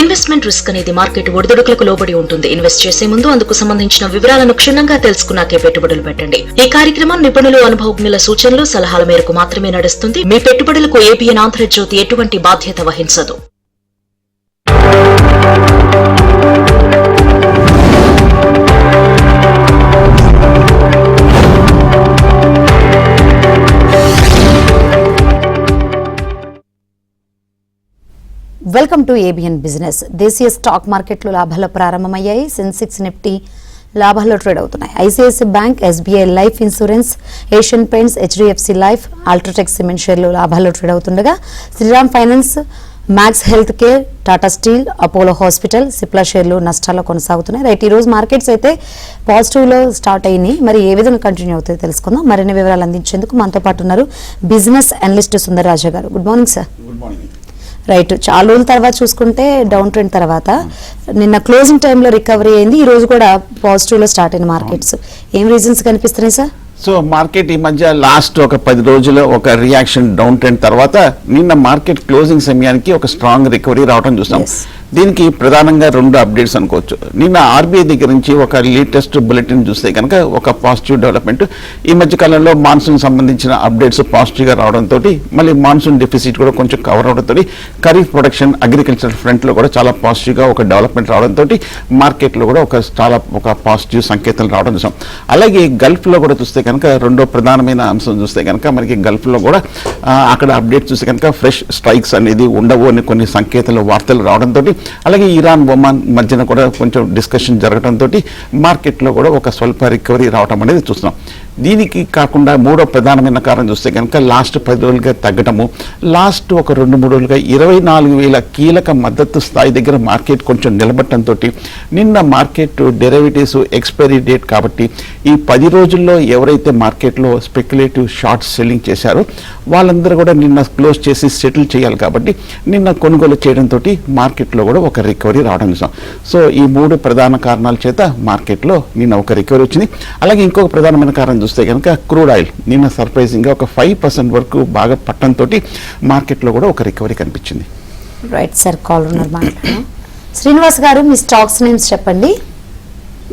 Investment risk అనేది market ఒడిదుడుకులకు లోబడి ఉంటుంది. ఇన్వెస్ట్ చేసే ముందు అందుకు సంబంధించిన వివరాలను క్షుణ్ణంగా తెలుసుకున్నాకే పెట్టుబడులు పెట్టండి. ఈ కార్యక్రమం నిపుణులు, అనుభవజ్ఞుల సూచనలు, సలహాల మేరకు మాత్రమే నడుస్తుంది. మీ పెట్టుబడులకు ఏబిఎన్ ఆంధ్రజ్యోతి ఎటువంటి బాధ్యత వహించదు. Welcome to ABN business. దేశీయ స్టాక్ మార్కెట్లు లాభాల్లో ప్రారంభమయ్యాయి. సెన్సెక్స్, నిఫ్టీ లాభాల్లో ట్రేడ్ అవుతున్నాయి. ICICI bank, SBI life insurance, Asian paints, HDFC life, UltraTech cement షేర్లు లాభాల్లో ట్రేడ్ అవుతుండగా Sriram finance, max health care, Tata steel, Apollo hospital, Cipla షేర్లు నష్టాల్లో కొనసాగుతున్నాయి. రైట్, ఈ రోజు మార్కెట్స్ అయితే పాజిటివ్లో స్టార్ట్ అయినాయి. మరి ఏ విధంగా కంటిన్యూ అవుతాయో తెలుసుకుందాం. మరిన్ని వివరాలు అందించేందుకు మనతో పాటు ఉన్నారు బిజినెస్ అనలిస్ట్ సుందరరాజా గారు. Good morning sir. Good morning. Right, చాలా రోజుల తర్వాత చూసుకుంటే డౌన్ ట్రెండ్ తర్వాత నిన్న క్లోజింగ్ టైంలో రికవరీ అయింది. ఈ రోజు కూడా పాజిటివ్లో స్టార్ట్ అయిన మార్కెట్స్ ఏం రీజన్స్ కనిపిస్తున్నాయి సార్? సో మార్కెట్ ఈ మధ్య లాస్ట్ ఒక 10 రోజులు ఒక రియాక్షన్ డౌన్ ట్రెండ్ తర్వాత నిన్న మార్కెట్ క్లోజింగ్ సమయానికి ఒక స్ట్రాంగ్ రికవరీ రావడం చూస్తాం. దీనికి ప్రధానంగా 2 అప్డేట్స్ అనుకోవచ్చు. నిన్న ఆర్బీఐ దగ్గర నుంచి ఒక లేటెస్ట్ బులెటిన్ చూస్తే కనుక ఒక పాజిటివ్ డెవలప్మెంట్. ఈ మధ్య కాలంలో మాన్సూన్ సంబంధించిన అప్డేట్స్ పాజిటివ్గా రావడంతో మళ్ళీ మాన్సూన్ డెఫిసిట్ కూడా కొంచెం కవర్ అవడంతో ఖరీఫ్ ప్రొడక్షన్, అగ్రికల్చర్ ఫ్రంట్లో కూడా చాలా పాజిటివ్గా ఒక డెవలప్మెంట్ రావడంతో మార్కెట్లో కూడా ఒక పాజిటివ్ సంకేతాలు రావడం చూసాం. అలాగే గల్ఫ్లో కూడా చూస్తే కనుక రెండో ప్రధానమైన అంశం చూస్తే కనుక మనకి గల్ఫ్లో కూడా అక్కడ అప్డేట్ చూస్తే కనుక ఫ్రెష్ స్ట్రైక్స్ అనేది ఉండవు అని కొన్ని సంకేతాలు, వార్తలు రావడంతో, అలాగే ఇరాన్, ఒమాన్ మధ్యన కూడా కొంచెం డిస్కషన్ జరగడంతో మార్కెట్లో కూడా ఒక స్వల్ప రికవరీ రావడం అనేది చూస్తున్నాం. దీనికి కాకుండా మూడో ప్రధానమైన కారణం చూస్తే కనుక లాస్ట్ 10 రోజులుగా తగ్గటము, లాస్ట్ ఒక 2-3 రోజులుగా 24,000 కీలక మద్దతు స్థాయి దగ్గర మార్కెట్ కొంచెం నిలబట్టడంతో నిన్న మార్కెట్ డెరివేటివ్స్ ఎక్స్పైరీ డేట్ కాబట్టి ఈ 10 రోజుల్లో ఎవరైతే మార్కెట్లో స్పెక్యులేటివ్ షార్ట్ సెల్లింగ్ చేశారో వాళ్ళందరూ కూడా నిన్న క్లోజ్ చేసి సెటిల్ చేయాలి కాబట్టి నిన్న కొనుగోలు చేయడంతో మార్కెట్లో కూడా ఒక రికవరీ రావడం చూసాం. సో ఈ 3 ప్రధాన కారణాల చేత మార్కెట్లో నిన్న ఒక రికవరీ వచ్చింది. అలాగే ఇంకొక ప్రధానమైన కారణం చూస్తే కనుక క్రూడ్ ఆయిల్ నిన్న సర్ప్రైజింగ్గా ఒక 5% వరకు బాగా పట్టడంతో మార్కెట్లో కూడా ఒక రికవరీ కనిపించింది. రైట్ సార్, కాల్ ఉన్నారు మాట్లాడదాం. శ్రీనివాస్ గారు, మీ స్టాక్స్ నేమ్స్ చెప్పండి.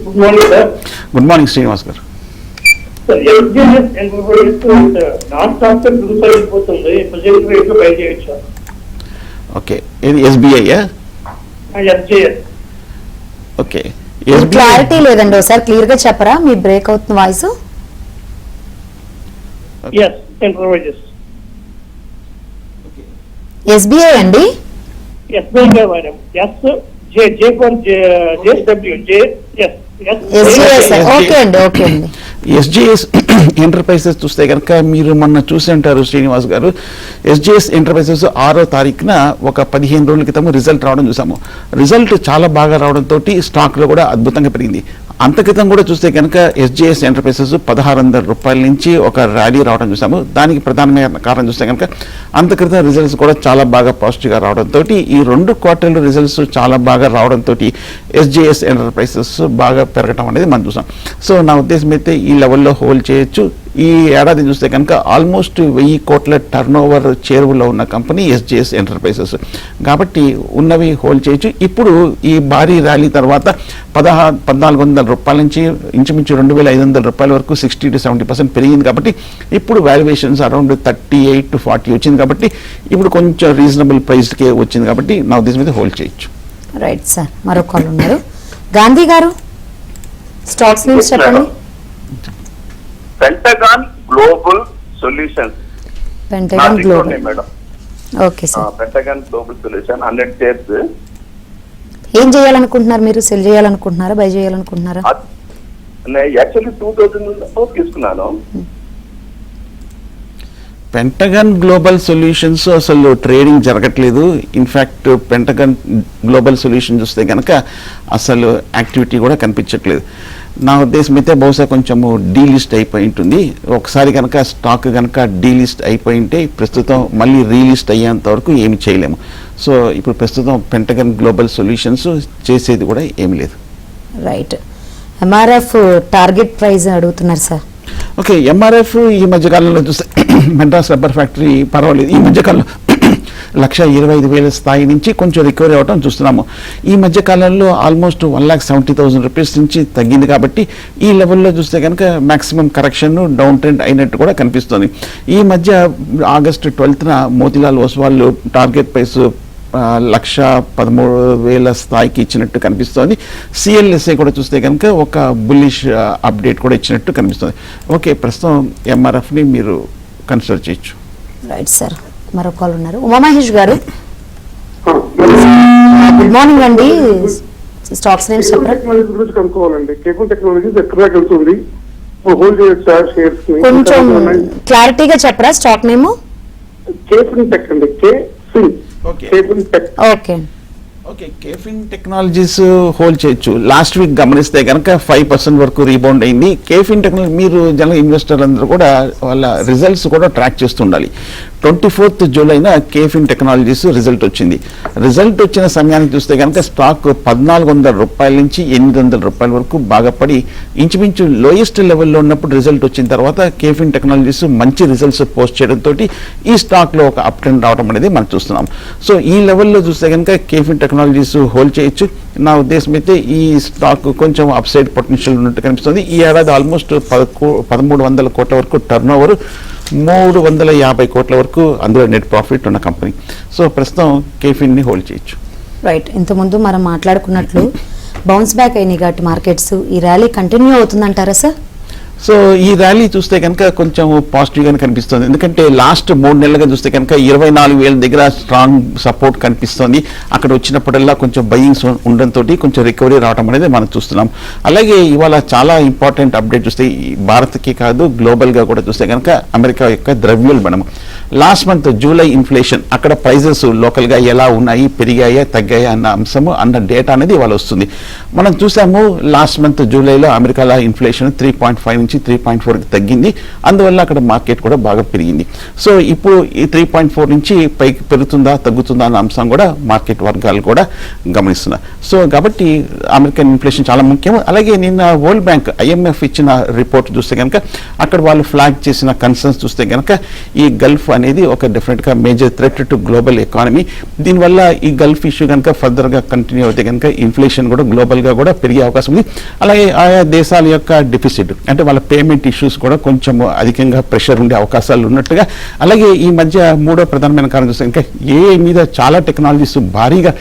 Good morning sir. Good morning Srinivas గారు. ఓకే, ఇది ఎస్బీఐ. ఓకే, క్లారిటీ లేదండి, ఒకసారి క్లియర్ గా చెప్పరా? మీ బ్రేక్ అవుతున్న వాయిస్. ఎస్బీఐ అండి. ఓకే అండి, ఓకే అండి. ఎస్జేఎస్ ఎంటర్ప్రైజెస్ చూస్తే కనుక మీరు మొన్న చూసి ఉంటారు శ్రీనివాస్ గారు. ఎస్జేఎస్ ఎంటర్ప్రైజెస్ 6వ తారీఖున ఒక 15 రోజుల క్రితం రిజల్ట్ రావడం చూసాము. రిజల్ట్ చాలా బాగా రావడంతో స్టాక్లో కూడా అద్భుతంగా పెరిగింది. అంత క్రితం కూడా చూస్తే కనుక ఎస్జేఎస్ ఎంటర్ప్రైజెస్ 1,600 రూపాయల నుంచి ఒక ర్యాలీ రావడం చూసాము. దానికి ప్రధానమైన కారణం చూస్తే కనుక అంత క్రితం రిజల్ట్స్ కూడా చాలా బాగా పాజిటివ్గా రావడంతో ఈ 2 క్వార్టర్లు రిజల్ట్స్ చాలా బాగా రావడంతో ఎస్జేఎస్ ఎంటర్ప్రైజెస్ బాగా పెరగడం అనేది మనం చూసాం. సో నా ఉద్దేశం అయితే ఈ లెవెల్లో హోల్డ్ చేయొచ్చు. ఈ ఏడాది చూస్తే కనుక ఆల్మోస్ట్ 1,000 కోట్ల టర్న్ ఓవర్ చేరువలో ఉన్న కంపెనీ ఎస్జేఎస్ ఎంటర్ప్రైజెస్ కాబట్టి ఉన్నవి హోల్డ్ చేయొచ్చు. ఇప్పుడు ఈ భారీ ర్యాలీ తర్వాత 1,400 రూపాయల నుంచి ఇంచుమించు 2,500 రూపాయల వరకు 60 to 70% పెరిగింది కాబట్టి ఇప్పుడు వాల్యుయేషన్స్ అరౌండ్ 38 to 40 వచ్చింది కాబట్టి ఇప్పుడు కొంచెం రీజనబుల్ ప్రైస్కే వచ్చింది కాబట్టి నా ఉద్దేశం అయితే హోల్డ్ చేయొచ్చు. రైట్ సార్, మరో కాల్ ఉన్నారు. గాంధీ గారు, స్టాక్స్ నేమ్స్ చెప్పండి. Pentagon global solutions. Pentagon global, okay sir. Pentagon global solution 100 shares. ఏం చేయాలనుకుంటున్నారు మీరు? సెల్ చేయాలనుకుంటున్నారా, బై చేయాలనుకుంటున్నారా? యాక్చువల్లీ 2000 తీసుకున్నాను. పెంటగన్ గ్లోబల్ సొల్యూషన్స్ అసలు ట్రేడింగ్ జరగట్లేదు. ఇన్ఫ్యాక్ట్ పెంటగన్ గ్లోబల్ సొల్యూషన్ చూస్తే కనుక అసలు యాక్టివిటీ కూడా కనిపించట్లేదు. నా ఉద్దేశం అయితే బహుశా కొంచెము డీలిస్ట్ అయిపోయి ఉంటుంది. ఒకసారి కనుక స్టాక్ కనుక డీలిస్ట్ అయిపోయి ఉంటే ప్రస్తుతం మళ్ళీ రీలిస్ట్ అయ్యేంత వరకు ఏమి చేయలేము. సో ఇప్పుడు ప్రస్తుతం పెంటగన్ గ్లోబల్ సొల్యూషన్స్ చేసేది కూడా ఏమి లేదు. రైట్, ఎంఆర్ఎఫ్ టార్గెట్ ప్రైస్ అడుగుతున్నారు సార్. ఓకే, ఎంఆర్ఎఫ్ ఈ మధ్యకాలంలో చూస్తే మెడ్రాస్ రబ్బర్ ఫ్యాక్టరీ పర్వాలేదు. ఈ మధ్యకాలంలో 1,25,000 స్థాయి నుంచి కొంచెం రికవరీ అవడం చూస్తున్నాము. ఈ మధ్య కాలంలో ఆల్మోస్ట్ 1,70,000 రూపీస్ నుంచి తగ్గింది కాబట్టి ఈ లెవెల్లో చూస్తే కనుక మాక్సిమం కరెక్షన్ డౌన్ ట్రెండ్ అయినట్టు కూడా కనిపిస్తుంది. ఈ మధ్య ఆగస్టు 12న మోతీలాల్ ఓస్వాల్ టార్గెట్ ప్రైస్ 1,13,000 స్థాయికి ఇచ్చినట్టు కనిపిస్తోంది. సిఎల్ఎస్ఏ కూడా చూస్తే కనుక ఒక బుల్లిష్ అప్డేట్ కూడా ఇచ్చినట్టు కనిపిస్తుంది. ఓకే, ప్రస్తుతం ఎంఆర్ఎఫ్ని మీరు కన్సిడర్ చేయొచ్చు. రైట్ సార్, మరో కాల్ ఉన్నారు. ఉమామహేష్ గారు, గుడ్ మార్నింగ్ అండి. స్టాక్స్ నేమ్స్ టెక్నాలజీ గురించి కనుక్కోవాలండి. కేబుల్ టెక్నాలజీస్ ఎక్కడ దాకా వెళ్తుంది? హోల్డ్ చేయొచ్చా షేర్స్? కొంచెం క్లారిటీగా చెప్పరా స్టాక్ నేమ్? కేఫిన్ టెక్ అండి. KFin tech. Okay okay, KFin technologies hold చేయొచ్చు. లాస్ట్ వీక్ గమనిస్తే కనుక 5% వరకు రీబౌండ్ అయింది. కేఫిన్ టెక్నాలజీ మీరు జనరల్ ఇన్వెస్టర్ అందరూ కూడా వాళ్ళ రిజల్ట్స్ కూడా ట్రాక్ చేస్తుండాలి. 24th జూలైన కేఫిన్ టెక్నాలజీస్ రిజల్ట్ వచ్చింది. రిజల్ట్ వచ్చిన సమయానికి చూస్తే కనుక స్టాక్ 1,400 రూపాయల నుంచి 800 రూపాయల వరకు బాగా పడి ఇంచుమించు లోయెస్ట్ లెవెల్లో ఉన్నప్పుడు రిజల్ట్ వచ్చిన తర్వాత కేఫిన్ టెక్నాలజీస్ మంచి రిజల్ట్స్ పోస్ట్ చేయడంతో ఈ స్టాక్లో ఒక అప్ ట్రెండ్ రావడం అనేది మనం చూస్తున్నాం. సో ఈ లెవెల్లో చూస్తే కనుక కేఫిన్ టెక్నాలజీస్ హోల్డ్ చేయొచ్చు. నా ఉద్దేశం అయితే ఈ స్టాక్ కొంచెం అప్సైడ్ పొటెన్షియల్ ఉన్నట్టు కనిపిస్తుంది. ఈ ఏడాది ఆల్మోస్ట్ 1,300 కోట్ల వరకు టర్న్ ఓవర్, 350 కోట్ల వరకు అందులో నెట్ ప్రాఫిట్ ఉన్న కంపెనీ. సో ప్రస్తుతం కేఫిన్ని హోల్డ్ చేయొచ్చు. రైట్, ఇంతకుముందు మనం మాట్లాడుకున్నట్లు బౌన్స్ బ్యాక్ అయినాయి కాబట్టి మార్కెట్స్, ఈ ర్యాలీ కంటిన్యూ అవుతుందంటారా సార్? సో ఈ ర్యాలీ చూస్తే కనుక కొంచెం పాజిటివ్గానే కనిపిస్తుంది. ఎందుకంటే లాస్ట్ 3 నెలలుగా చూస్తే కనుక 24,000 దగ్గర స్ట్రాంగ్ సపోర్ట్ కనిపిస్తుంది. అక్కడ వచ్చినప్పుడల్లా కొంచెం బయింగ్స్ ఉండడంతో కొంచెం రికవరీ రావడం అనేది మనం చూస్తున్నాం. అలాగే ఇవాళ చాలా ఇంపార్టెంట్ అప్డేట్ చూస్తే భారత్కి కాదు గ్లోబల్గా కూడా చూస్తే కనుక అమెరికా యొక్క ద్రవ్యోల్బణం లాస్ట్ మంత్ జూలై ఇన్ఫ్లేషన్, అక్కడ ప్రైజెస్ లోకల్గా ఎలా ఉన్నాయి, పెరిగాయా తగ్గాయా అన్న అంశము అన్న డేటా అనేది ఇవాళ వస్తుంది. మనం చూసాము లాస్ట్ మంత్ జూలైలో అమెరికాలో ఇన్ఫ్లేషన్ 3.5 నుంచి 3.4కి తగ్గింది. అందువల్ల అక్కడ మార్కెట్ కూడా బాగా పెరిగింది. సో ఇప్పుడు ఈ 3.4 నుంచి పైకి పెరుగుతుందా తగ్గుతుందా అన్న అంశం కూడా మార్కెట్ వర్గాలు కూడా గమనిస్తున్నారు. సో కాబట్టి అమెరికన్ ఇన్ఫ్లేషన్ చాలా ముఖ్యం. అలాగే నిన్న వరల్డ్ బ్యాంక్ IMF ఇచ్చిన రిపోర్ట్ చూస్తే కనుక అక్కడ వాళ్ళు ఫ్లాగ్ చేసిన కన్సర్న్స్ చూస్తే కనుక ఈ గల్ఫ్ అనేది ఒక డెఫినెట్గా major threat to global economy. దీనివల్ల ఈ గల్ఫ్ ఇష్యూ కనుక ఫర్దర్గా కంటిన్యూ అయితే కనుక ఇన్ఫ్లేషన్ కూడా గ్లోబల్గా కూడా పెరిగే అవకాశం ఉంది. అలాగే ఆయా దేశాల యొక్క డెఫిసిట్ అంటే వాళ్ళ పేమెంట్ ఇష్యూస్ కూడా కొంచెం అధికంగా ప్రెషర్ ఉండే అవకాశాలు ఉన్నట్టుగా. అలాగే ఈ మధ్య మూడో ప్రధానమైన కారణం చూస్తే ఇంకా AI మీద చాలా టెక్నాలజీస్ భారీగా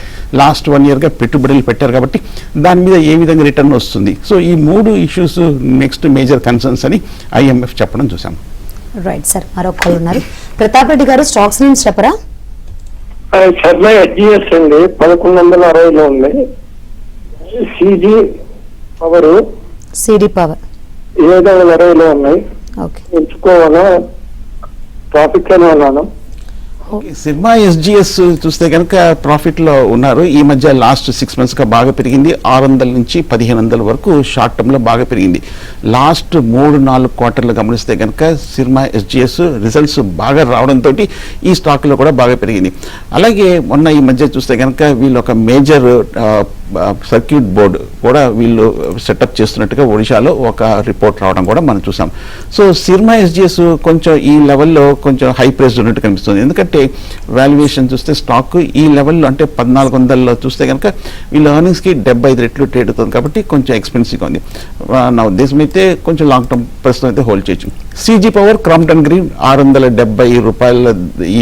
లాస్ట్ 1 yearగా పెట్టుబడులు పెట్టారు కాబట్టి దాని మీద ఏ విధంగా రిటర్న్ వస్తుంది. సో ఈ 3 ఇష్యూస్ నెక్స్ట్ మేజర్ కన్సర్న్స్ అని IMF చెప్పడం చూసాం. రైట్ సార్, మరో కాల్ ఉన్నారు. ప్రతాప్ రెడ్డి గారు, స్టాక్స్ నేమ్స్ చెప్పరా? శర్మ HGS అండి, 1160లో ఉంది. CG పవర్ సిడి పవర్ 720లో ఉన్నాయి. ఓకే, ఎంచుకోవాలా? ట్రాఫిక్ లోనే ఉన్నాను. సిగ్మా SGS చూస్తే కనుక ప్రాఫిట్లో ఉన్నారు. ఈ మధ్య లాస్ట్ 6 monthsగా బాగా పెరిగింది. 600 నుంచి 1,500 వరకు షార్ట్ టర్మ్లో బాగా పెరిగింది. లాస్ట్ 3-4 క్వార్టర్లు గమనిస్తే కనుక సిగ్మా SGS రిజల్ట్స్ బాగా రావడంతో ఈ స్టాక్లో కూడా బాగా పెరిగింది. అలాగే మొన్న ఈ మధ్య చూస్తే కనుక వీళ్ళు ఒక మేజర్ సర్క్యూట్ బోర్డు కూడా వీళ్ళు సెటప్ చేస్తున్నట్టుగా ఒడిశాలో ఒక రిపోర్ట్ రావడం కూడా మనం చూసాం. సో సిగ్మా SGS కొంచెం ఈ లెవెల్లో కొంచెం హై ప్రైస్ ఉన్నట్టు కనిపిస్తుంది. ఎందుకంటే వాల్యుయేషన్ చూస్తే స్టాక్ ఈ లెవెల్లో అంటే 1,400లో చూస్తే కనుక వీళ్ళ ఎర్నింగ్స్కి 75 రెట్లు ట్రేడ్ అవుతుంది కాబట్టి కొంచెం ఎక్స్పెన్సివ్గా ఉంది. నా ఉద్దేశం అయితే కొంచెం లాంగ్ టర్మ్ ప్రస్తుతం అయితే హోల్డ్ చేయొచ్చు. CG పవర్ క్రాంప్టన్ గ్రీన్ 670 రూపాయల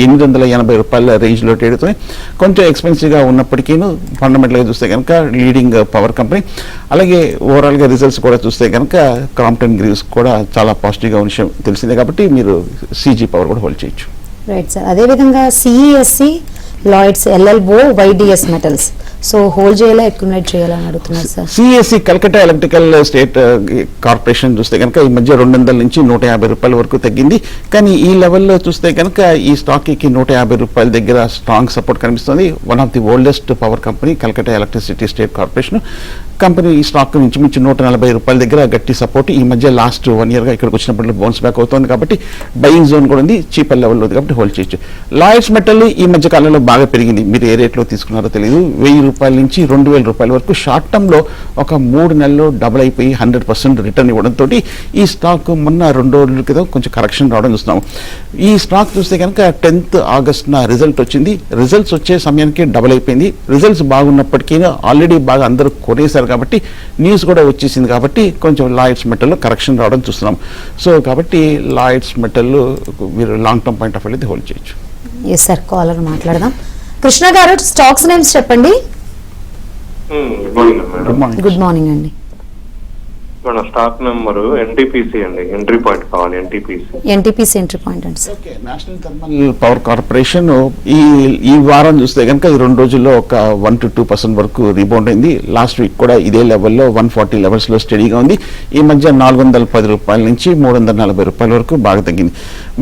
880 రూపాయల రేంజ్లో ట్రేడ్ అవుతుంది. కొంచెం ఎక్స్పెన్సివ్గా ఉన్నప్పటికీ ఫండమెంటల్గా చూస్తే కనుక లీడింగ్ పవర్ కంపెనీ. అలాగే ఓవరాల్గా రిజల్ట్స్ కూడా చూస్తే కనుక క్రాంప్టన్ గ్రీవ్స్ కూడా చాలా పాజిటివ్గా ఉన్న విషయం తెలిసిందే కాబట్టి మీరు CG పవర్ కూడా హోల్డ్ చేయొచ్చు. రైట్ సార్, అదేవిధంగా CESC, Lloyds, LLO, YDS metals so hold చేయాలా అక్యుములేట్ చేయాలని అడుగుతున్నారు sir. CESC Calcutta electrical state corporation చూస్తే కనుక ఈ మధ్య 200 నుంచి 150 రూపాయల వరకు తగ్గింది. కానీ ఈ లెవెల్లో చూస్తే కనుక ఈ స్టాక్కి 150 రూపాయల దగ్గర స్ట్రాంగ్ సపోర్ట్ కనిపిస్తుంది. One of the oldest power company Calcutta electricity state corporation company ఈ స్టాక్ నుంచి 140 రూపాయల దగ్గర గట్టి సపోర్ట్ ఈ మధ్య లాస్ట్ 1 yearగా ఇక్కడికి వచ్చినప్పుడు బౌన్స్ బ్యాక్ అవుతుంది కాబట్టి బయింగ్ జోన్ కూడా ఉంది, చీపర్ లెవెల్లో ఉంది కాబట్టి హోల్డ్ చేయొచ్చు. లాయిడ్స్ మెటల్ ఈ మధ్య కాలంలో బాగా పెరిగింది. మీరు ఏ రేట్లో తీసుకున్నారో తెలియదు, 1,000 రూపాయల నుంచి 2,000 రూపాయల వరకు షార్ట్ టర్మ్లో ఒక 3 నెలల్లో డబుల్ అయిపోయి 100% రిటర్న్ ఇవ్వడంతో ఈ స్టాక్ మొన్న 2 రోజుల క్రితం కొంచెం కరెక్షన్ రావడం చూస్తున్నాం. ఈ స్టాక్ చూస్తే కనుక 10th ఆగస్టున రిజల్ట్ వచ్చింది. రిజల్ట్స్ వచ్చే సమయానికి డబుల్ అయిపోయింది. రిజల్ట్స్ బాగున్నప్పటికీ ఆల్రెడీ బాగా అందరూ కొనేశారు కాబట్టి న్యూస్ కూడా వచ్చేసింది కాబట్టి కొంచెం లాయిడ్స్ మెటల్లో కరెక్షన్ రావడం చూస్తున్నాం. సో కాబట్టి లాయిడ్స్ మెటల్ మీరు long term point of view అయితే హోల్డ్ చేయొచ్చు. ఎస్ సార్, కాలర్ మాట్లాడదాం. కృష్ణ గారు, స్టాక్స్ నేమ్స్ చెప్పండి. Good morning. గుడ్ మార్నింగ్ అండి. మన స్టాక్ నెంబర్ ఎన్టీపీసీ అండి, ఎంట్రీ పాయింట్ కావాలి. ఎన్టీపీసీ ఎంట్రీ పాయింట్ అండి sir. Okay, national thermal power corporation ఈ వారం చూస్తే కనుక ఈ 2 రోజుల్లో ఒక 1 to 2% వరకు రీబౌండ్ అయింది. లాస్ట్ వీక్ కూడా ఇదే లెవెల్లో 140 లెవెల్స్లో స్టడీగా ఉంది. ఈ మధ్య 410 రూపాయల నుంచి 340 రూపాయల వరకు బాగా తగ్గింది.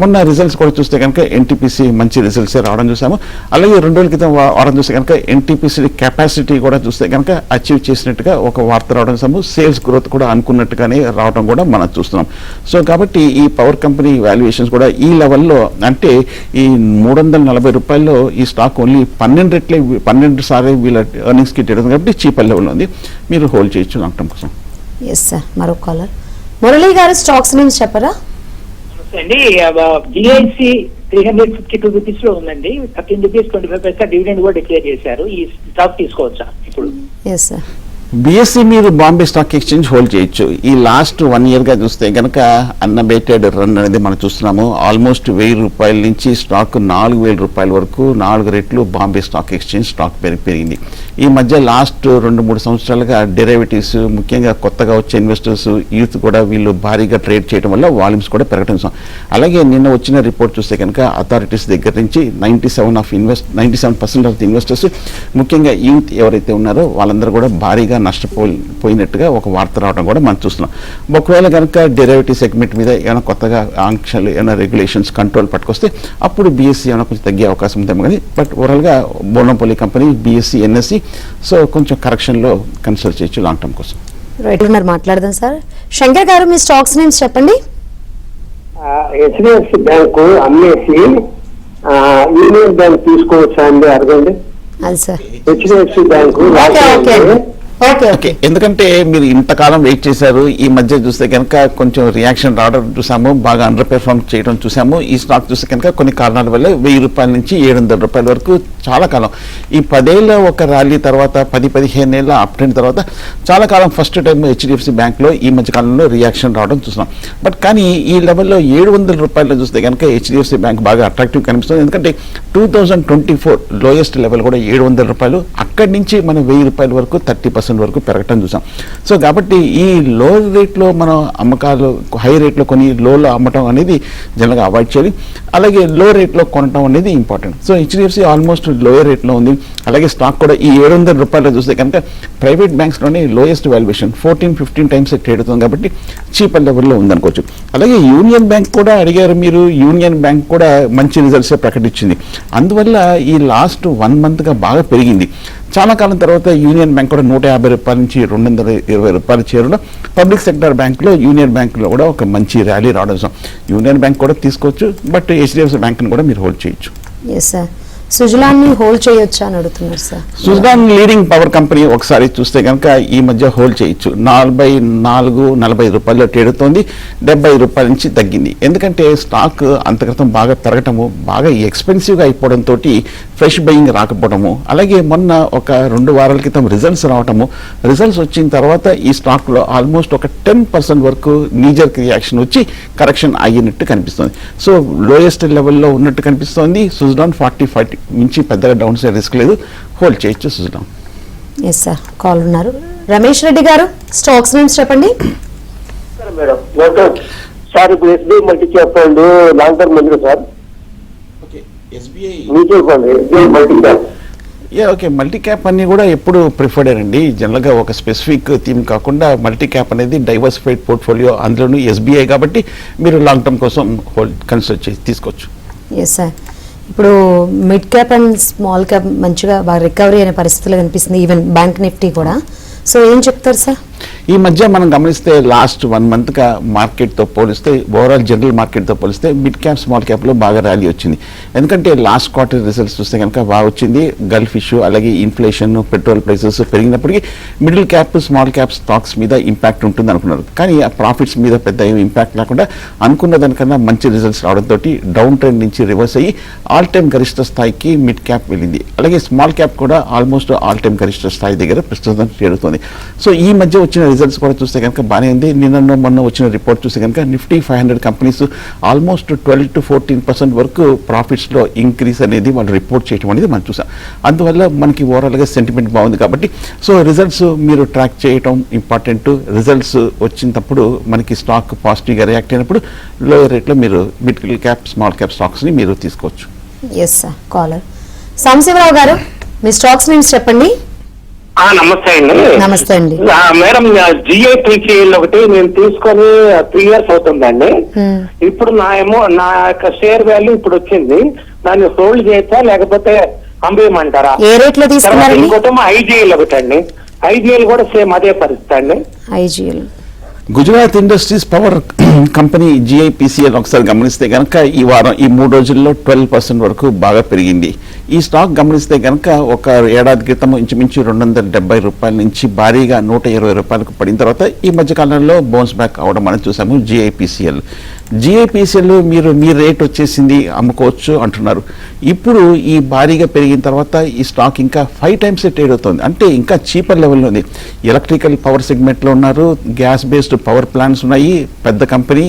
మొన్న రిజల్ట్స్ కూడా చూస్తే కనుక ఎన్టీపీసీ మంచి రిజల్ట్స్ రావడం చూసాము. అలాగే 2 రోజుల క్రితం వారం చూస్తే కనుక ఎన్టీపీసీ కెపాసిటీ కూడా చూస్తే కనుక అచీవ్ చేసినట్టుగా ఒక వార్త రావడం చూసాము. సేల్స్ గ్రోత్ కూడా అనుకున్నట్టుగానే రావడం కూడా మనం చూస్తున్నాం. సో కాబట్టి ఈ పవర్ కంపెనీ వాల్యుయేషన్స్ కూడా ఈ లెవెల్లో అంటే ఈ 340 రూపాయల్లో ఈ స్టాక్ ఓన్లీ 12 సార్లు వీళ్ళ ఎర్నింగ్స్కి తిరుగుతుంది కాబట్టి చీపర్ లెవెల్లో ఉంది. మీరు హోల్డ్ చేయొచ్చు లాంగ్ టర్మ్ కోసం. ఎస్ సార్, మరో కాలర్. మురళి గారు, స్టాక్స్ నేమ్స్ చెప్పరా? అండి జిఐసి 352 రూపీస్ లో ఉందండి. 13 రూపీస్ 25 పైసా డివిడెండ్ కూడా డిక్లేర్ చేశారు. ఈ స్టాక్ తీసుకోవచ్చా ఇప్పుడు? Yes sir. బిఎస్సి మీరు బాంబే స్టాక్ ఎక్స్చేంజ్ హోల్డ్ చేయొచ్చు. ఈ లాస్ట్ 1 yearగా చూస్తే కనుక అన్అబేటెడ్ రన్ అనేది మనం చూస్తున్నాము. ఆల్మోస్ట్ 1000 రూపాయల నుంచి స్టాక్ 4000 రూపాయల వరకు 4 రెట్లు బాంబే స్టాక్ ఎక్స్చేంజ్ స్టాక్ పెరిగింది. ఈ మధ్య లాస్ట్ 2-3 సంవత్సరాలుగా డెరివేటివ్స్ ముఖ్యంగా కొత్తగా వచ్చే ఇన్వెస్టర్స్ యూత్ కూడా వీళ్ళు భారీగా ట్రేడ్ చేయడం వల్ల వాల్యూమ్స్ కూడా పెరగడం. అలాగే నిన్న వచ్చిన రిపోర్ట్ చూస్తే కనుక అథారిటీస్ దగ్గర నుంచి 97% ఆఫ్ ది ఇన్వెస్టర్స్ ముఖ్యంగా యూత్ ఎవరైతే ఉన్నారో వాళ్ళందరూ కూడా భారీగా నష్టపోయినట్టుగా ఒక వార్త రావడం కూడా మనం చూస్తున్నాం. ఒకవేళ కనుక డెరివేటివ్ సెగ్మెంట్ మీద ఏమైనా కొత్తగా ఆంక్షలు ఏమైనా రెగ్యులేషన్స్ కంట్రోల్ పట్టుకొస్తే అప్పుడు బీఎస్సీ ఏమైనా కొంచెం తగ్గే అవకాశం ఉందేమో కానీ బట్ ఓవరాల్గా బోనంపల్లి కంపెనీ బీఎస్సీ ఎన్ఎస్సీ సో కొంచెం కరెక్షన్లో కన్సిడర్ చేయొచ్చు లాంగ్ టర్మ్ కోసం. రైట్, మాట్లాడదాం సార్. శంకర్ గారు, మీ స్టాక్స్ నేమ్స్ చెప్పండి. హెచ్డిఎఫ్సి బ్యాంకు అమ్మేసి యూనియన్ బ్యాంక్ తీసుకోవచ్చా అండి? అడగండి. అది సార్. హెచ్డిఎఫ్సి బ్యాంకు ఓకే, ఎందుకంటే మీరు ఇంతకాలం వెయిట్ చేశారు. ఈ మధ్య చూస్తే కనుక కొంచెం రియాక్షన్ రావడం చూసాము, బాగా అండర్ పెర్ఫార్మ్ చేయడం చూసాము. ఈ స్టాక్ చూస్తే కనుక కొన్ని కారణాల వల్ల 1000 రూపాయల నుంచి 700 రూపాయల వరకు చాలా కాలం ఈ 10 ఏళ్ళ ఒక ర్యాలీ తర్వాత 10-15 ఏళ్ళ అప్ ట్రెండ్ తర్వాత చాలా కాలం ఫస్ట్ టైం హెచ్డిఎఫ్సి బ్యాంక్లో ఈ మధ్య కాలంలో రియాక్షన్ రావడం చూస్తున్నాం. బట్ కానీ ఈ లెవెల్లో 700 రూపాయలు చూస్తే కనుక హెచ్డిఎఫ్సి బ్యాంక్ బాగా అట్రాక్టివ్ కనిపిస్తుంది. ఎందుకంటే 2024 లోయెస్ట్ లెవెల్ కూడా 700 రూపాయలు. అక్కడి నుంచి మనం 1000 రూపాయల వరకు 30% వరకు పెరగటం చూసాం. సో కాబట్టి ఈ లో రేట్లో మనం అమ్మకాలు హై రేట్లో కొని లోలో అమ్మటం అనేది జనరల్గా అవాయిడ్ చేయాలి. అలాగే లో రేట్లో కొనటం అనేది important. So HDFC almost lower రేట్లో ఉంది. అలాగే స్టాక్ కూడా ఈ 700 రూపాయలు చూస్తే కనుక ప్రైవేట్ బ్యాంక్స్లోనే లోయెస్ట్ వాల్యుయేషన్ 14-15 టైమ్స్ ట్రేడ్ అవుతుంది కాబట్టి చీపర్ లెవెల్లో ఉందనుకోవచ్చు. అలాగే యూనియన్ బ్యాంక్ కూడా అడిగారు మీరు. యూనియన్ బ్యాంక్ కూడా మంచి రిజల్ట్సే ప్రకటించింది. అందువల్ల ఈ లాస్ట్ 1 monthగా బాగా పెరిగింది. చాలా కాలం తర్వాత యూనియన్ బ్యాంక్ కూడా 150 రూపాయల నుంచి 220 రూపాయలు చేరడం. పబ్లిక్ సెక్టర్ బ్యాంకులో యూనియన్ బ్యాంకులో కూడా ఒక మంచి ర్యాలీ రావడం. యూనియన్ బ్యాంక్ కూడా తీసుకోవచ్చు, బట్ హెచ్డిఎఫ్సి బ్యాంక్ని కూడా మీరు హోల్డ్ చేయొచ్చు. Yes sir. సుజలాన్ని హోల్డ్ చేయొచ్చా అని అడుగుతున్నారు sir. Suzlon leading power company ఒకసారి చూస్తే కనుక ఈ మధ్య హోల్డ్ చేయొచ్చు. 44-40 రూపాయల్లో ట్రేడ్ అవుతోంది. 70 రూపాయల నుంచి తగ్గింది. ఎందుకంటే స్టాక్ అంతక్రితం బాగా పెరగటము, బాగా ఎక్స్పెన్సివ్గా అయిపోవడంతో ఫ్రెష్ బయింగ్ రాకపోవడము, అలాగే మొన్న ఒక 2 వారాల క్రితం రిజల్ట్స్ రావటము. రిజల్ట్స్ వచ్చిన తర్వాత ఈ స్టాక్లో ఆల్మోస్ట్ ఒక 10% వరకు నీజర్ రియాక్షన్ వచ్చి కరెక్షన్ అయ్యినట్టు కనిపిస్తుంది. సో లోయెస్ట్ లెవెల్లో ఉన్నట్టు కనిపిస్తోంది. సుజలాన్ 40-50 నుంచి పెద్దగా డౌన్ సైడ్ రిస్క్ లేదు, హోల్డ్ చేయొచ్చు సుజలాన్. ఎస్ సార్, కాల్ ఉన్నారు. రమేష్ రెడ్డి గారు, స్టాక్స్ నేమ్స్ చెప్పండి. మేడం సార్, ఇప్పుడు SBI multi cap fund long term ఉంది sir. Mutual fund SBI multi cap. Okay, multi cap అన్ని కూడా ఎప్పుడు ప్రిఫర్డ్ అండి. జనరల్గా ఒక స్పెసిఫిక్ థీమ్ కాకుండా మల్టీ క్యాప్ అనేది డైవర్సిఫైడ్ పోర్ట్ఫోలియో, అందులోనూ ఎస్బీఐ కాబట్టి మీరు లాంగ్ టర్మ్ కోసం హోల్డ్ కన్సిడర్ చేసి తీసుకోవచ్చు. Yes sir. ఇప్పుడు mid cap and small cap మంచిగా బాగా రికవరీ అనే పరిస్థితులు కనిపిస్తుంది. ఈవెన్ బ్యాంక్ నిఫ్టీ కూడా. సో ఏం చెప్తారు సార్? ఈ మధ్య మనం గమనిస్తే లాస్ట్ 1 month గా మార్కెట్తో పోలిస్తే ఓవరాల్ జనరల్ మార్కెట్తో పోలిస్తే మిడ్ క్యాప్ స్మాల్ క్యాప్లో బాగా ర్యాలీ వచ్చింది. ఎందుకంటే లాస్ట్ క్వార్టర్ రిజల్ట్స్ చూస్తే కనుక బాగా వచ్చింది. గల్ఫ్ ఇష్యూ అలాగే ఇన్ఫ్లేషన్ పెట్రోల్ ప్రైసెస్ పెరిగినప్పటికీ middle cap small cap stocks మీద ఇంపాక్ట్ ఉంటుంది అనుకున్నారు. కానీ ఆ ప్రాఫిట్స్ మీద పెద్ద ఏమి ఇంపాక్ట్ లేకుండా అనుకున్న దానికన్నా మంచి రిజల్ట్స్ రావడంతో డౌన్ ట్రెండ్ నుంచి రివర్స్ అయ్యి ఆల్ టైమ్ గరిష్ట స్థాయికి మిడ్ క్యాప్ వెళ్ళింది. అలాగే స్మాల్ క్యాప్ కూడా ఆల్మోస్ట్ ఆల్ టైమ్ గరిష్ట స్థాయి దగ్గర ప్రస్తుతం చేరుతుంది. సో ఈ మధ్య వచ్చిన రిజల్ట్స్ కూడా చూస్తే కనుక బాగానే ఉంది. నిన్న మొన్న వచ్చిన రిపోర్ట్ చూస్తే కనుక నిఫ్టీ 500 కంపెనీస్ ఆల్మోస్ట్ 12 to 14% వరకు ప్రాఫిట్స్లో ఇంక్రీజ్ అనేది వాళ్ళు రిపోర్ట్ చేయడం అనేది మనం చూసాం. అందువల్ల మనకి ఓవరాల్గా సెంటిమెంట్ బాగుంది. కాబట్టి సో రిజల్ట్స్ మీరు ట్రాక్ చేయటం ఇంపార్టెంట్. రిజల్ట్స్ వచ్చినప్పుడు మనకి స్టాక్ పాజిటివ్గా రియాక్ట్ అయినప్పుడు లోయర్ రేట్లో మీరు మిడ్ క్యాప్ స్మాల్ క్యాప్ స్టాక్స్ని మీరు తీసుకోవచ్చు. Yes sir. కాలర్ సాంబశివరావు గారు, మీ స్టాక్స్ నేమ్స్ చెప్పండి. నమస్తే అండి. నమస్తే అండి. మేడం, GIPCL ఒకటి నేను తీసుకొని 3 years అవుతుందండి. ఇప్పుడు నా యొక్క షేర్ వాల్యూ ఇప్పుడు వచ్చింది. దాన్ని హోల్డ్ చేయొచ్చా లేకపోతే అమ్మేయమంటారా? ఏ రేట్ లో తీసుకున్నారండి? ఇంకోటి IGL ఒకటి అండి. IGL కూడా సేమ్ అదే పరిస్థితి అండి. IGL Gujarat industries power company GIPCL ఒకసారి గమనిస్తే కనుక ఈ వారం ఈ 3 రోజుల్లో 12% వరకు బాగా పెరిగింది. ఈ స్టాక్ గమనిస్తే కనుక ఒక ఏడాది క్రితం ఇంచుమించు 270 రూపాయల నుంచి భారీగా 120 రూపాయలకు పడిన తర్వాత ఈ మధ్య కాలంలో బౌన్స్ బ్యాక్ అవడం మనం చూసాము. GIPCL మీరు మీ రేట్ వచ్చేసింది అమ్ముకోవచ్చు అంటున్నారు. ఇప్పుడు ఈ భారీగా పెరిగిన తర్వాత ఈ స్టాక్ ఇంకా 5 times ట్రేడ్ అవుతుంది. అంటే ఇంకా చీపర్ లెవెల్లో ఉంది. ఎలక్ట్రికల్ పవర్ సెగ్మెంట్లో ఉన్నారు. గ్యాస్ బేస్డ్ పవర్ ప్లాంట్స్ ఉన్నాయి. పెద్ద company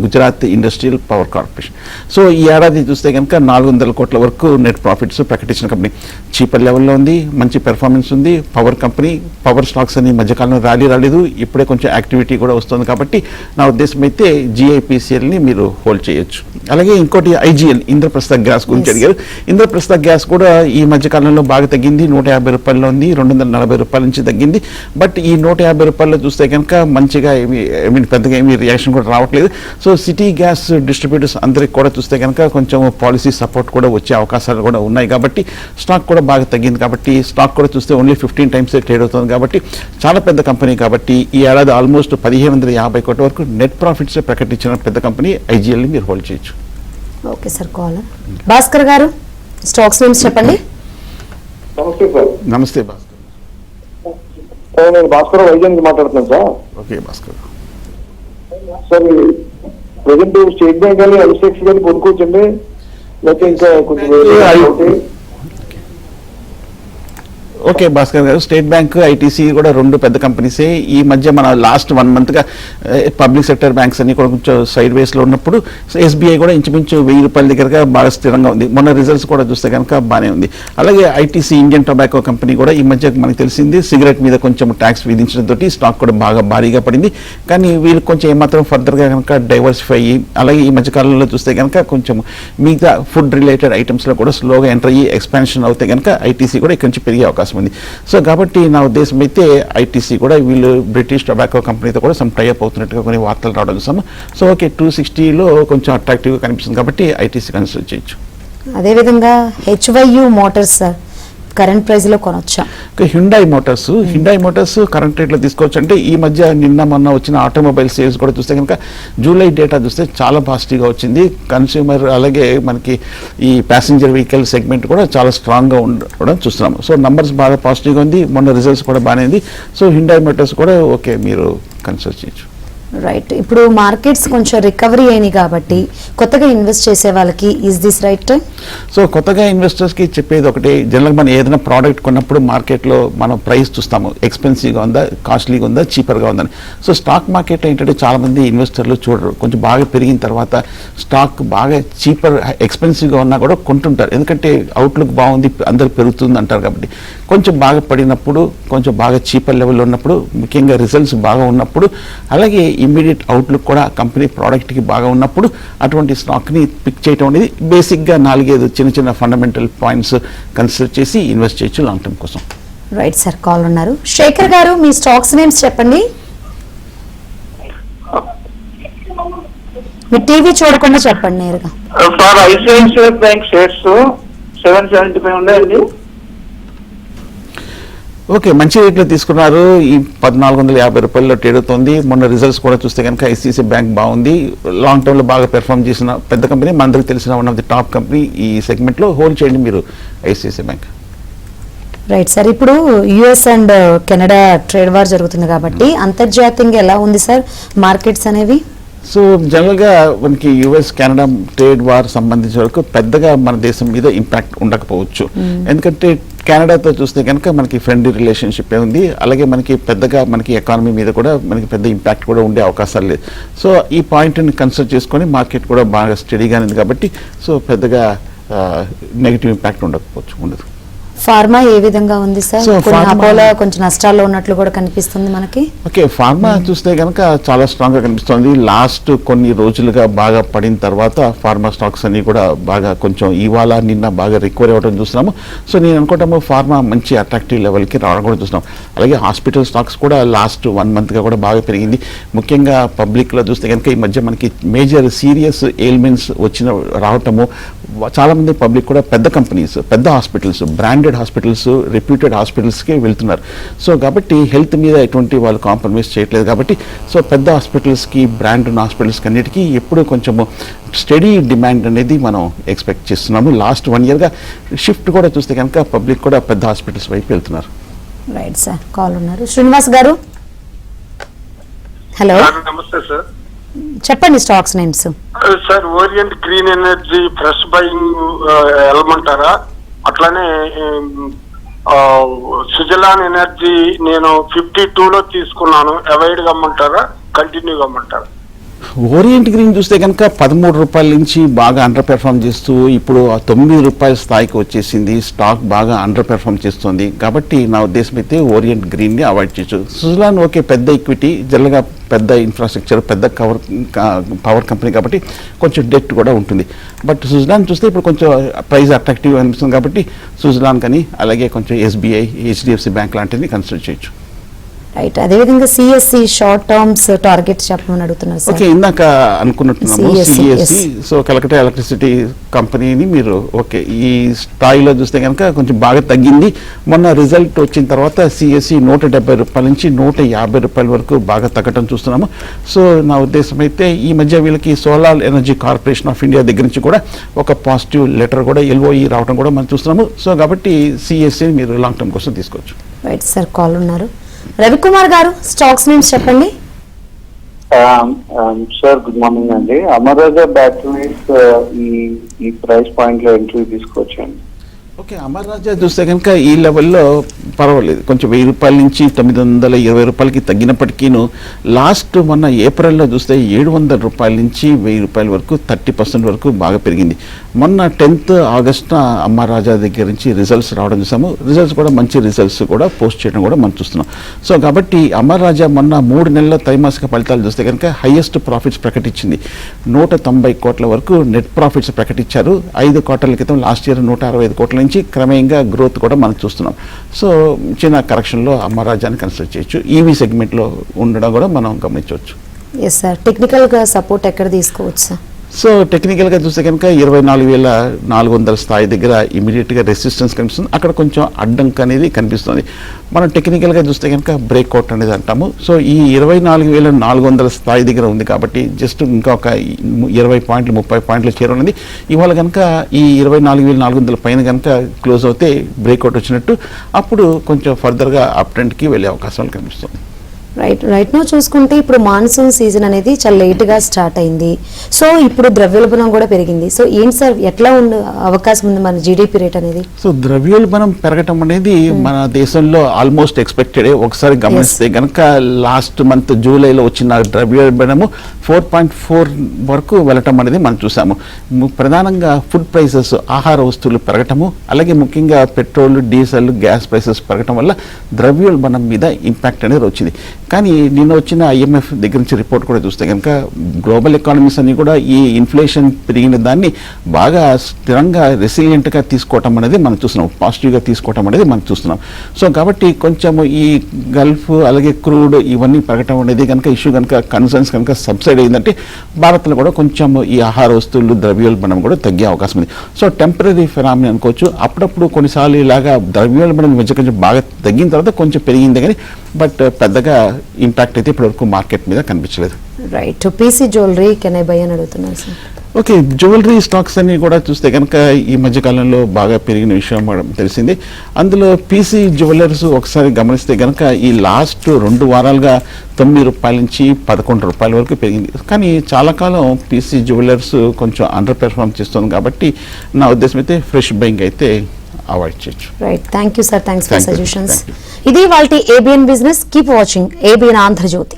Gujarat industrial power corporation. So ఈ ఏడాది చూస్తే కనుక 400 కోట్ల వరకు నెట్ ప్రాఫిట్స్ ప్రకటించిన కంపెనీ. చీపర్ లెవెల్లో ఉంది. మంచి పెర్ఫార్మెన్స్ ఉంది. Power company. పవర్ స్టాక్స్ అని మధ్యకాలంలో ర్యాలీ రాలేదు. ఇప్పుడే కొంచెం యాక్టివిటీ కూడా వస్తుంది. కాబట్టి నా ఉద్దేశం అయితే GIPCLని మీరు హోల్డ్ చేయొచ్చు. అలాగే ఇంకోటి IGL ఇంద్రప్రస్థ గ్యాస్ గురించి అడిగారు. ఇంద్రప్రస్థ గ్యాస్ కూడా ఈ మధ్య కాలంలో బాగా తగ్గింది. 150 రూపాయల్లో ఉంది. 240 రూపాయల నుంచి తగ్గింది. బట్ ఈ 150 రూపాయల్లో చూస్తే కనుక మంచిగా పెద్దగా ఏమి రియాక్షన్ కూడా రావట్లేదు. సో సిటీ గ్యాస్ డిస్ట్రిబ్యూటర్స్ అందరికి కూడా చూస్తే కనుక కొంచెం పాలసీ సపోర్ట్ కూడా వచ్చే అవకాశాలు కూడా ఉన్నాయి. కాబట్టి స్టాక్ కూడా బాగా తగ్గింది. కాబట్టి స్టాక్ కూడా చూస్తే ఓన్లీ 15 times ట్రేడ్ అవుతుంది. కాబట్టి చాలా పెద్ద కంపెనీ. కాబట్టి ఈ ఏడాది ఆల్మోస్ట్ 1550 కోట్ల వరకు నెట్ ప్రాఫిట్స్ ప్రకటించిన పెద్ద కంపెనీ IGLని మీరు హోల్డ్ చేయొచ్చు. Okay sir. కాలర్ భాస్కర్ గారు, స్టాక్స్ నేమ్స్ చెప్పండి. నమస్తే సార్. నమస్తే భాస్కర్. నేను భాస్కర్ వైద్యానికి మాట్లాడుతున్నాను sir. Okay Bhaskar. Sir present state bank కానీ ఐసిఐసి కానీ కొనుక్కోవచ్చండి, లేకపోతే ఇంకా కొంచెం ఓకే భాస్కర్ గారు, స్టేట్ బ్యాంక్ ITC కూడా 2 పెద్ద కంపెనీసే. ఈ మధ్య మన లాస్ట్ 1 monthగా పబ్లిక్ సెక్టర్ బ్యాంక్స్ అన్ని కూడా కొంచెం సైడ్ వేస్లో ఉన్నప్పుడు SBI కూడా ఇంచుమించు 1000 రూపాయల దగ్గరగా బాగా స్థిరంగా ఉంది. మొన్న రిజల్ట్స్ కూడా చూస్తే కనుక బాగానే ఉంది. అలాగే ITC ఇండియన్ టొబాకో కంపెనీ కూడా ఈ మధ్య మనకు తెలిసింది సిగరెట్ మీద కొంచెం ట్యాక్స్ విధించడంతో స్టాక్ కూడా బాగా భారీగా పడింది. కానీ వీళ్ళు కొంచెం ఏమాత్రం ఫర్దర్గా కనుక డైవర్సిఫై అయ్యి అలాగే ఈ మధ్య కాలంలో చూస్తే కనుక కొంచెం మిగతా ఫుడ్ రిలేటెడ్ ఐటమ్స్లో కూడా స్లోగా ఎంటర్ అయ్యి ఎక్స్పాన్షన్ అవుతే కనుక ITC కూడా ఇక్కడ నుంచి పెరిగే అవకాశం ఉంది. సో కాబట్టి నా ఉద్దేశం అయితే ITC కూడా వీళ్ళు బ్రిటిష్ టొబాకో కంపెనీతో కూడా సమ్ టైఅప్ అవుతున్నట్టుగా కొన్ని వార్తలు రావడం చూసాము. సో ఓకే, 260లో కొంచెం అట్రాక్టివ్గా కనిపిస్తుంది. కాబట్టి ITC కన్సిడర్ చేయొచ్చు. అదేవిధంగా HYU మోటార్స్ కరెంట్ ప్రైస్ లో కొనొచ్చా? హ్యుండాయ్ మోటార్స్ కరెంట్ రేట్లో తీసుకోవచ్చు. అంటే ఈ మధ్య నిన్న మొన్న వచ్చిన ఆటోమొబైల్ సేల్స్ కూడా చూస్తే కనుక జూలై డేటా చూస్తే చాలా పాజిటివ్గా వచ్చింది. కన్స్యూమర్ అలాగే మనకి ఈ ప్యాసింజర్ వెహికల్ సెగ్మెంట్ కూడా చాలా స్ట్రాంగ్గా ఉండడం చూస్తున్నాము. సో నంబర్స్ బాగా పాజిటివ్గా ఉంది. మొన్న రిజల్ట్స్ కూడా బాగానే ఉంది. సో హ్యుండాయ్ మోటార్స్ కూడా ఓకే, మీరు కన్సిడర్ చేయొచ్చు. రైట్. ఇప్పుడు మార్కెట్స్ కొంచెం రికవరీ అయినాయి కాబట్టి కొత్తగా ఇన్వెస్ట్ చేసే వాళ్ళకి is this right time? So కొత్తగా ఇన్వెస్టర్స్కి చెప్పేది ఒకటి, జనరల్గా మనం ఏదైనా ప్రోడక్ట్ కొన్నప్పుడు మార్కెట్లో మనం ప్రైస్ చూస్తాము, ఎక్స్పెన్సివ్గా ఉందా, కాస్ట్లీగా ఉందా, చీపర్గా ఉందని. సో స్టాక్ మార్కెట్లో ఏంటంటే చాలామంది ఇన్వెస్టర్లు చూడరు. కొంచెం బాగా పెరిగిన తర్వాత స్టాక్ బాగా చీపర్ ఎక్స్పెన్సివ్గా ఉన్నా కూడా కొంటుంటారు. ఎందుకంటే అవుట్లుక్ బాగుంది, అందరు పెరుగుతుంది అంటారు. కాబట్టి కొంచెం బాగా పడినప్పుడు, కొంచెం బాగా చీపర్ లెవెల్లో ఉన్నప్పుడు, ముఖ్యంగా రిజల్ట్స్ బాగా ఉన్నప్పుడు, అలాగే ఇమ్మీడియట్ అవుట్లుక్ కూడా కంపెనీ ప్రోడక్ట్కి బాగా ఉన్నప్పుడు అటువంటి స్టాక్ని పిక్ చేయడం అనేది బేసిక్గా 4-5 చిన్న ఫండమెంటల్ పాయింట్స్ కన్సిడర్ చేసి ఇన్వెస్ట్ చేయొచ్చు లాంగ్ టర్మ్ కోసం. Right sir. కాల్ ఉన్నారు. శేఖర్ గారు, మీ స్టాక్స్ నేమ్స్ చెప్పండి. మీ టీవీ చూడకుండా చెప్పండి నేరుగా. సార్ ICICI బ్యాంక్ షేర్స్ 775 ఉన్నాయండి. ఓకే, మంచి రేట్లో తీసుకున్నారు. ఈ 1450 రూపాయల్లో ట్రేడ్ అవుతుంది. మొన్న రిజల్ట్స్ కూడా చూస్తే కనుక ఐసిఐసిఐ బ్యాంక్ బాగుంది, లాంగ్ టర్మ్ లో బాగా పెర్ఫామ్ చేసిన పెద్ద కంపెనీ, మనందరికి తెలిసిన one of the top company ఈ సెగ్మెంట్ లో. హోల్డ్ చేయండి మీరు ఐసిఐసిఐ బ్యాంక్. రైట్ సార్, ఇప్పుడు US and Canada trade war జరుగుతుంది కాబట్టి అంతర్జాతీయంగా ఎలా ఉంది సార్ మార్కెట్స్ అనేవి? సో జనరల్గా మనకి యుఎస్ కెనడా ట్రేడ్ వార్ సంబంధించిన వరకు పెద్దగా మన దేశం మీద ఇంపాక్ట్ ఉండకపోవచ్చు. ఎందుకంటే కెనడాతో చూస్తే కనుక మనకి ఫ్రెండ్లీ రిలేషన్షిప్ ఉంది, అలాగే మనకి పెద్దగా మనకి ఎకానమీ మీద కూడా మనకి పెద్ద ఇంపాక్ట్ కూడా ఉండే అవకాశాలు లేదు. సో ఈ పాయింట్ని కన్సిడర్ చేసుకొని మార్కెట్ కూడా బాగా స్టడీగా ఉంది కాబట్టి సో పెద్దగా నెగిటివ్ ఇంపాక్ట్ ఉండదు. ఫార్మా ఏ విధంగా ఉంది సార్? So, అపోలో కొంచెం నష్టాల్లో ఉన్నట్లు కూడా కనిపిస్తుంది మనకి. ఓకే, ఫార్మా చూస్తే కనుక చాలా స్ట్రాంగ్ గా కనిపిస్తుంది. లాస్ట్ కొన్ని రోజులుగా బాగా పడిన తర్వాత ఫార్మా స్టాక్స్ అన్ని కూడా బాగా కొంచెం ఇవాళ నిన్న బాగా రికవరీ అవ్వడం చూస్తున్నాము. సో నేను అనుకుంటాము ఫార్మా మంచి అట్రాక్టివ్ లెవెల్ కి రావడం కూడా చూస్తున్నాం. అలాగే హాస్పిటల్ స్టాక్స్ కూడా లాస్ట్ 1 month గా కూడా బాగా పెరిగింది. ముఖ్యంగా పబ్లిక్ లో చూస్తే కనుక ఈ మధ్య మనకి మేజర్ సీరియస్ ఎయిల్మెంట్స్ రావటము, చాలా మంది పబ్లిక్ కూడా పెద్ద కంపెనీస్, పెద్ద హాస్పిటల్స్, బ్రాండెడ్ హాస్పిటల్స్, రెప్యూటెడ్ హాస్పిటల్స్కి వెళ్తున్నారు. సో కాబట్టి హెల్త్ మీద ఎటువంటి వాళ్ళు కాంప్రమైజ్ చేయట్లేదు కాబట్టి సో పెద్ద హాస్పిటల్స్కి, బ్రాండ్ ఉన్న హాస్పిటల్స్కి అన్నిటికీ ఎప్పుడు కొంచెము స్టడీ డిమాండ్ అనేది మనం ఎక్స్పెక్ట్ చేస్తున్నాము. లాస్ట్ 1 year గా షిఫ్ట్ కూడా చూస్తే కనుక పబ్లిక్ కూడా పెద్ద హాస్పిటల్స్ వైపు వెళ్తున్నారు. రైట్ సార్, కాల్ ఉన్నారు శ్రీనివాస్ గారు. హలో, నమస్తే సార్. చెప్పండి stocks names. Sir, Orient green energy fresh buying వెళ్ళమంటారా? అట్లానే సుజలాన్ ఎనర్జీ నేను 52లో తీసుకున్నాను, అవాయిడ్ కమ్మంటారా, కంటిన్యూ కమ్మంటారా? ఓరియంట్ గ్రీన్ చూస్తే కనుక 13 రూపాయల నుంచి బాగా అండర్ పెర్ఫామ్ చేస్తూ ఇప్పుడు 9 రూపాయల స్థాయికి వచ్చేసింది. స్టాక్ బాగా అండర్ పెర్ఫామ్ చేస్తుంది కాబట్టి నా ఉద్దేశం అయితే ఓరియంట్ గ్రీన్ని అవాయిడ్ చేయొచ్చు. సుజలాన్ ఓకే, పెద్ద ఈక్విటీ, జనరల్గా పెద్ద ఇన్ఫ్రాస్ట్రక్చర్, పెద్ద పవర్ కంపెనీ కాబట్టి కొంచెం డెట్ కూడా ఉంటుంది. బట్ సుజలాన్ చూస్తే ఇప్పుడు కొంచెం ప్రైస్ అట్రాక్టివ్ అనిపిస్తుంది కాబట్టి సుజలాన్ కానీ అలాగే కొంచెం ఎస్బీఐ, హెచ్డిఎఫ్సి బ్యాంక్ లాంటివి కన్సిడర్ చేయొచ్చు. రైట్, అదేవిధంగా సిఎస్సి షార్ట్ టర్మ్స్ టార్గెట్స్ చెప్పమని అడుగుతున్నారు సార్. ఓకే, ఇందాక అనుకున్నట్టున్నాము సిఎస్సి. సో కలకత్తా ఎలక్ట్రిసిటీ కంపెనీని మీరు ఓకే ఈ స్థాయిలో చూస్తే కనుక కొంచెం బాగా తగ్గింది. మొన్న రిజల్ట్ వచ్చిన తర్వాత సిఎస్సి 170 రూపాయల నుంచి 150 రూపాయల వరకు బాగా తగ్గటం చూస్తున్నాము. సో నా ఉద్దేశం అయితే ఈ మధ్య వీళ్ళకి solar energy corporation of India దగ్గర నుంచి కూడా ఒక పాజిటివ్ లెటర్ కూడా ఎల్ఓఈ రావడం కూడా మనం చూస్తున్నాము. సో కాబట్టి సిఎస్సిని మీరు లాంగ్ టర్మ్ కోసం తీసుకోవచ్చు. రైట్ సార్, కాల్ ఉన్నారు రవికుమార్ గారు. స్టాక్స్ నేమ్స్ చెప్పండి. సార్ గుడ్ మార్నింగ్ అండి. అమరాజా బ్యాటరీస్ ఈ ప్రైస్ పాయింట్ లో ఎంట్రీ తీసుకోవచ్చండి. ఓకే, అమర్ రాజా చూస్తే కనుక ఈ లెవెల్లో పర్వాలేదు, కొంచెం 1000 రూపాయల నుంచి 920 రూపాయలకి తగ్గినప్పటికీను లాస్ట్ మొన్న ఏప్రిల్లో చూస్తే 700 రూపాయల నుంచి 1000 రూపాయల వరకు 30% వరకు బాగా పెరిగింది. మొన్న 10th ఆగస్టున అమర్ రాజా దగ్గర నుంచి రిజల్ట్స్ రావడం చూసాము. రిజల్ట్స్ కూడా మంచి రిజల్ట్స్ కూడా పోస్ట్ చేయడం కూడా మనం చూస్తున్నాం. సో కాబట్టి అమర్ రాజా మొన్న 3 నెలల త్రైమాసిక ఫలితాలు చూస్తే కనుక హైయెస్ట్ ప్రాఫిట్స్ ప్రకటించింది. 190 కోట్ల వరకు నెట్ ప్రాఫిట్స్ ప్రకటించారు. 5 క్వార్టర్ల క్రితం లాస్ట్ ఇయర్ 165 కోట్ల నుంచి క్రమేణంగా గ్రోత్ కూడా మనం చూస్తున్నాం. సో చిన్న కరెక్షన్లో అమరాజాన్ని కన్సిడర్ చేయొచ్చు. ఈవీ సెగ్మెంట్లో ఉండడం కూడా మనం గమనించవచ్చు. ఎస్ సార్, టెక్నికల్గా సపోర్ట్ ఎక్కడ తీసుకోవచ్చు సార్? సో టెక్నికల్గా చూస్తే కనుక 24,400 స్థాయి దగ్గర ఇమీడియట్గా రెసిస్టెన్స్ కనిపిస్తుంది. అక్కడ కొంచెం అడ్డంకి అనేది కనిపిస్తుంది. మనం టెక్నికల్గా చూస్తే కనుక బ్రేక్అవుట్ అనేది అంటాము. సో ఈ 24,400 స్థాయి దగ్గర ఉంది కాబట్టి జస్ట్ ఇంకా ఒక 20 పాయింట్లు 30 పాయింట్లు చేరున్నది. ఇవాళ కనుక ఈ 24,400 పైన కనుక క్లోజ్ అవుతే బ్రేక్అవుట్ వచ్చినట్టు, అప్పుడు కొంచెం ఫర్దర్గా అప్ ట్రెండ్కి వెళ్ళే అవకాశాలు కనిపిస్తుంది. రైట్ నో చూసుకుంటే ఇప్పుడు మాన్సూన్ సీజన్ అనేది చాలా లేట్గా స్టార్ట్ అయింది. సో ఇప్పుడు ద్రవ్యోల్బణం కూడా పెరిగింది. సో ఏంటి సార్, ఎట్లా ఉండే అవకాశం ఉంది మన జీడిపి రేట్ అనేది? సో ద్రవ్యోల్బణం పెరగటం అనేది మన దేశంలో ఆల్మోస్ట్ ఎక్స్పెక్టెడ్. ఒకసారి గమనిస్తే కనుక లాస్ట్ మంత్ జూలైలో వచ్చిన ద్రవ్యోల్బణము 4.4 వరకు వెళ్ళటం అనేది మనం చూసాము. ప్రధానంగా ఫుడ్ ప్రైసెస్, ఆహార వస్తువులు పెరగటము, అలాగే ముఖ్యంగా పెట్రోల్, డీజిల్, గ్యాస్ ప్రైసెస్ పెరగటం వల్ల ద్రవ్యోల్బణం మీద ఇంపాక్ట్ అనేది వచ్చింది. కానీ నిన్న వచ్చిన IMF దగ్గర నుంచి రిపోర్ట్ కూడా చూస్తే కనుక గ్లోబల్ ఎకానమీస్ అన్ని కూడా ఈ ఇన్ఫ్లేషన్ పెరిగిన దాన్ని బాగా స్థిరంగా రెసిలియంట్గా తీసుకోవటం అనేది మనం చూస్తున్నాం, పాజిటివ్గా తీసుకోవటం అనేది మనం చూస్తున్నాం. సో కాబట్టి కొంచెము ఈ గల్ఫ్ అలాగే క్రూడ్ ఇవన్నీ పెరగటం అనేది కనుక ఇష్యూ కనుక కన్సర్న్స్ కనుక సబ్సైడ్ అయిందంటే భారత్లో కూడా కొంచెం ఈ ఆహార వస్తువులు ద్రవ్యోల్బణం కూడా తగ్గే అవకాశం ఉంది. సో టెంపరీ ఫెనామినా అనుకోవచ్చు. అప్పుడప్పుడు కొన్నిసార్లు ఇలాగా ద్రవ్యోల్బణం మధ్య కొంచెం బాగా తగ్గిన తర్వాత కొంచెం పెరిగింది కానీ బట్ పెద్దగా ఇంపాక్ట్ అయితే ఇప్పటివరకు మార్కెట్ మీద కనిపించలేదు. Right. PC jewellery can I by అని అడుగుతున్నారు సార్. ఓకే, జ్యువెలరీ స్టాక్స్ అన్ని కూడా చూస్తే కనుక ఈ మధ్య కాలంలో బాగా పెరిగిన విషయం మనకు తెలిసింది. అందులో PC జ్యువెలర్స్ ఒకసారి గమనిస్తే కనుక ఈ లాస్ట్ 2 వారాలుగా 9 రూపాయల నుంచి 11 రూపాయల వరకు పెరిగింది. కానీ చాలా కాలం PC జ్యువెలర్స్ కొంచెం అండర్ పెర్ఫార్మ్ చేస్తుంది కాబట్టి నా ఉద్దేశం అయితే ఫ్రెష్ బయింగ్ అయితే అవాయిడ్ చేయొచ్చు. Right. Thank you sir. Thanks for Thank you. Suggestions. Thank you. ఇది వాళ్ళ ABN business. Keep watching ABN Andhra Jyothi.